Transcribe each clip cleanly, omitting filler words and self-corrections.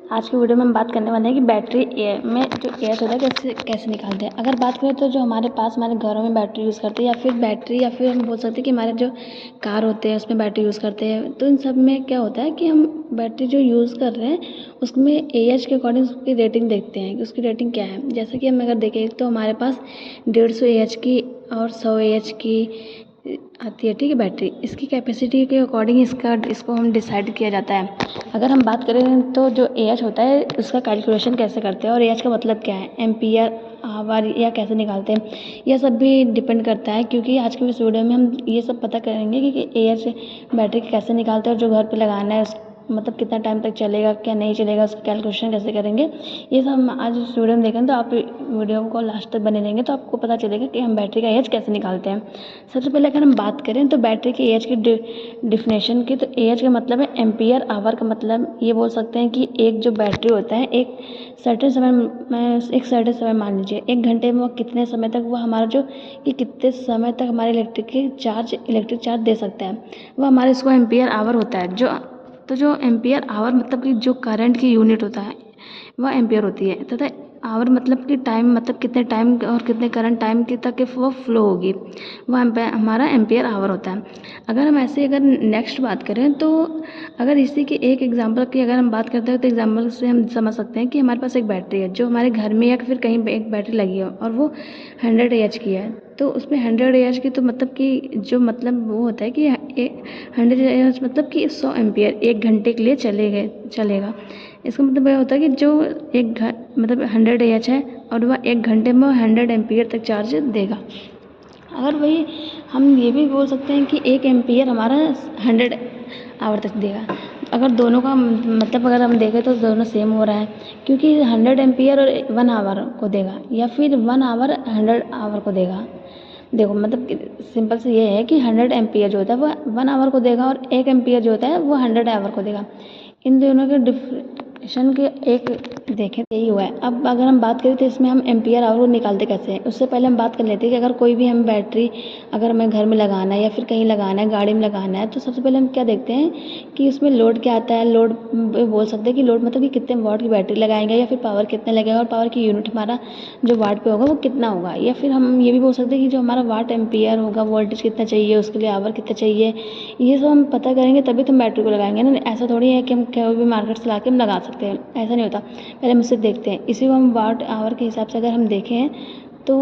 आज की वीडियो में हम बात करने वाले हैं कि बैटरी में जो एच होता है कैसे कैसे निकालते हैं। अगर बात करें तो जो हमारे पास हमारे घरों में बैटरी यूज़ करते हैं या फिर हम बोल सकते हैं कि हमारे जो कार होते हैं उसमें बैटरी यूज़ करते हैं। तो इन सब में क्या होता है कि हम बैटरी जो यूज़ कर रहे हैं उसमें एएच के अकॉर्डिंग उसकी रेटिंग देखते हैं कि उसकी रेटिंग क्या है। जैसे कि हम अगर देखें तो हमारे पास 150 एएच की और 100 एएच की आती है, ठीक है। बैटरी इसकी कैपेसिटी के अकॉर्डिंग इसको हम डिसाइड किया जाता है। अगर हम बात करें तो जो एएच होता है उसका कैलकुलेशन कैसे करते हैं और एएच का मतलब क्या है, एम्पियर आवर या कैसे निकालते हैं, यह सब भी डिपेंड करता है। क्योंकि आज की इस वीडियो में हम ये सब पता करेंगे कि एएच बैटरी कैसे निकालते हैं और जो घर पे लगाना है मतलब कितना टाइम तक चलेगा क्या नहीं चलेगा, उसका कैलकुलेशन कैसे करेंगे, ये सब हम आज इस वीडियो में देखेंगे। तो आप वीडियो को लास्ट तक बने रहेंगे तो आपको पता चलेगा कि हम बैटरी का एएच कैसे निकालते हैं। सबसे पहले अगर हम बात करें तो बैटरी के एएच की डिफिनेशन की, तो एएच का मतलब है एम्पियर आवर का मतलब ये बोल सकते हैं कि एक जो बैटरी होता है एक सर्टेन समय मान लीजिए 1 घंटे में वो कितने समय तक वो हमारा जो कि कितने समय तक हमारे इलेक्ट्रिक चार्ज दे सकता है, वो हमारे इसको एम्पियर आवर होता है। जो एम्पियर आवर मतलब कि जो करंट की यूनिट होता है वह एम्पियर होती है, तथा आवर मतलब कि टाइम मतलब कितने टाइम और कितने करंट टाइम की तक वो फ्लो होगी, वह हमारा एम्पियर आवर होता है। अगर नेक्स्ट बात करें तो अगर इसी के एक एग्जांपल की अगर हम बात करते हैं तो एग्जांपल से हम समझ सकते हैं कि हमारे पास एक बैटरी है जो हमारे घर में या फिर कहीं एक बैटरी लगी है और वो 100 एएच की है। तो उसमें 100 एएच की तो मतलब कि जो मतलब वो होता है कि 100 एएच मतलब कि 100 एम्पियर 1 घंटे के लिए चलेगा। इसका मतलब यह होता है कि जो मतलब 100 एएच है और वह 1 घंटे में 100 एम्पियर तक चार्ज देगा। अगर वही हम ये भी बोल सकते हैं कि 1 एम्पियर हमारा 100 आवर तक देगा। अगर दोनों का मतलब अगर हम देखें तो दोनों सेम हो रहा है, क्योंकि 100 एम्पियर और 1 आवर को देगा या फिर 1 आवर 100 आवर को देगा। देखो मतलब सिंपल से ये है कि 100 एम्पियर जो होता है वो 1 आवर को देगा और 1 एम्पियर जो होता है वो 100 आवर को देगा। इन दोनों के डिफरेंशिएशन के एक देखें यही हुआ है। अब अगर हम बात करें तो इसमें हम एम्पियर आवर को निकालते कैसे हैं, उससे पहले हम बात कर लेते हैं कि अगर कोई भी हम बैटरी अगर हमें घर में लगाना है या फिर कहीं लगाना है, गाड़ी में लगाना है, तो सबसे पहले हम क्या देखते हैं कि उसमें लोड क्या आता है। लोड बोल सकते हैं कि लोड मतलब कि कितने वाट की बैटरी लगाएंगे या फिर पावर कितने लगेगा और पावर की यूनिट हमारा जो वाट पे होगा वो कितना होगा। या फिर हम ये भी बोल सकते हैं कि जो हमारा वाट एम्पियर होगा वोल्टेज कितना चाहिए, उसके लिए आवर कितना चाहिए, ये सब हम पता करेंगे तभी तो हम बैटरी को लगाएंगे ना। ऐसा थोड़ी है कि हम कोई भी मार्केट से ला के हम लगा सकते हैं, ऐसा नहीं होता। पहले हम इसे देखते हैं, इसी को हम वाट आवर के हिसाब से अगर हम देखें तो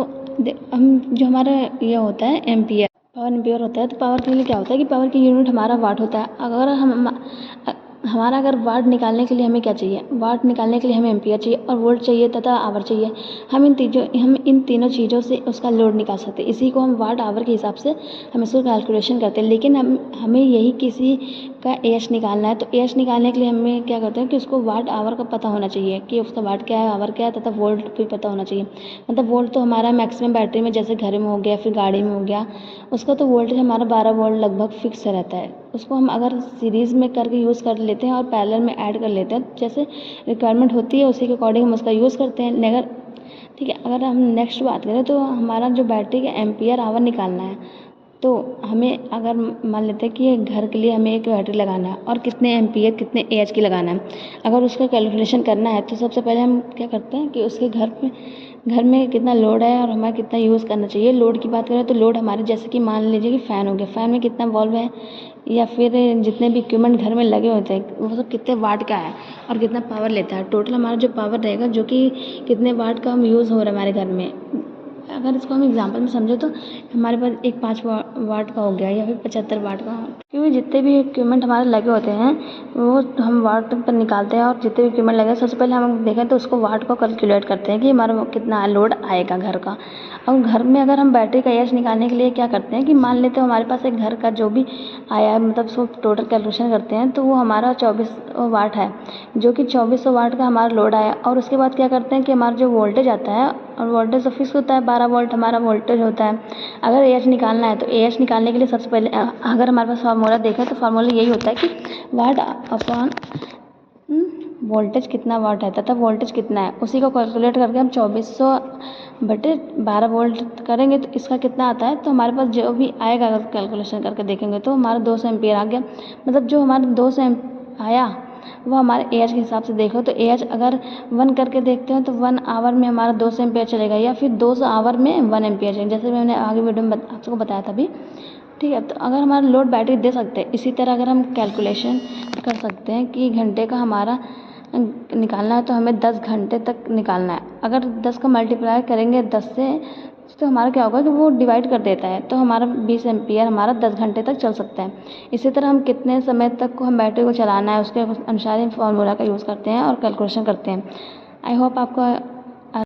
हम जो हमारा ये होता है एम्पियर पावर एम्पियर होता है। तो पावर के लिए क्या होता है कि पावर की यूनिट हमारा वाट होता है। हमारा अगर वाट निकालने के लिए हमें क्या चाहिए, वाट निकालने के लिए हमें एम्पियर चाहिए और वोल्ट चाहिए तथा आवर चाहिए। हम इन तीनों चीज़ों से उसका लोड निकाल सकते हैं। इसी को हम वाट आवर के हिसाब से हम इसको कैलकुलेशन करते हैं। लेकिन हमें यही किसी का एएच निकालना है, तो एएच निकालने के लिए हमें क्या करते हैं कि उसको वाट आवर का पता होना चाहिए कि उसका वाट क्या है, आवर क्या है, तथा वोल्ट भी पता होना चाहिए। मतलब वोल्ट तो हमारा मैक्सिमम बैटरी में जैसे घर में हो गया फिर गाड़ी में हो गया, उसका तो वोल्टेज हमारा 12 वोल्ट लगभग फिक्स रहता है। उसको हम अगर सीरीज़ में करके यूज़ कर लेते हैं और पैरेलल में ऐड कर लेते हैं, जैसे रिक्वायरमेंट होती है उसी के अकॉर्डिंग हम उसका यूज़ करते हैं। अगर ठीक है, अगर हम नेक्स्ट बात करें तो हमारा जो बैटरी का एम्पियर आवर निकालना है, तो हमें अगर मान लेते हैं कि घर के लिए हमें एक बैटरी लगाना है और कितने एम्पियर कितने एएच की लगाना है, अगर उसका कैलकुलेशन करना है तो सबसे पहले हम क्या करते हैं कि उसके घर में कितना लोड है और हमें कितना यूज़ करना चाहिए। लोड की बात करें तो लोड हमारे जैसे कि मान लीजिए कि फ़ैन हो गया, फ़ैन में कितना वॉल्व है या फिर जितने भी इक्विपमेंट घर में लगे होते हैं वो सब कितने वाट का है और कितना पावर लेता है। टोटल हमारा जो पावर रहेगा जो कि कितने वाट का हम यूज़ हो रहा है हमारे घर में। अगर इसको हम एग्जांपल में समझे तो हमारे पास एक 5 वाट का हो गया या फिर 75 वाट का, क्योंकि जितने भी इक्विपमेंट हमारे लगे होते हैं वो हम वाट पर निकालते हैं। और जितने भी इक्विपमेंट लगे सबसे पहले हम देखें तो उसको वाट को कैलकुलेट करते हैं कि हमारा कितना लोड आएगा घर का। और घर में अगर हम बैटरी का एएच निकालने के लिए क्या करते हैं कि मान लेते हैं हमारे पास एक घर का जो भी आया है मतलब उसको टोटल कैलकुलेशन करते हैं तो वो हमारा 24 वाट है, जो कि 2400 वाट का हमारा लोड आया। और उसके बाद क्या करते हैं कि हमारा जो वोल्टेज आता है, और वोल्टेज तो फिक्स होता है 12 वोल्ट हमारा वोल्टेज होता है। अगर एएच निकालना है तो एएच निकालने के लिए सबसे पहले अगर हमारे पास फार्मूला देखें तो फार्मूला यही होता है कि वाट अपॉन वोल्टेज कितना वाट है तथा वोल्टेज कितना है, उसी को कैलकुलेट करके हम 2400 बटे 12 वोल्ट करेंगे तो इसका कितना आता है। तो हमारे पास जो भी आएगा अगर कैलकुलेशन करके देखेंगे तो हमारा 200 एम्पियर आ गया। मतलब जो हमारा 200 आया वो हमारे एएच के हिसाब से देखो तो एएच अगर 1 करके देखते हैं तो 1 आवर में हमारा 200 एम्पेयर चलेगा या फिर 200 आवर में 1 एम्पेयर चलेगा, जैसे मैंने आगे वीडियो में आप सबको बताया था अभी। ठीक है, तो अगर हमारा लोड बैटरी दे सकते हैं, इसी तरह अगर हम कैलकुलेशन कर सकते हैं कि घंटे का हमारा निकालना है तो हमें 10 घंटे तक निकालना है। अगर 10 का मल्टीप्लाई करेंगे 10 से तो हमारा क्या होगा कि वो डिवाइड कर देता है, तो हमारा 20 एम्पियर हमारा 10 घंटे तक चल सकता है। इसी तरह हम कितने समय तक को हम बैटरी को चलाना है उसके अनुसार ही फार्मूला का यूज़ करते हैं और कैलकुलेशन करते हैं। आई होप आपको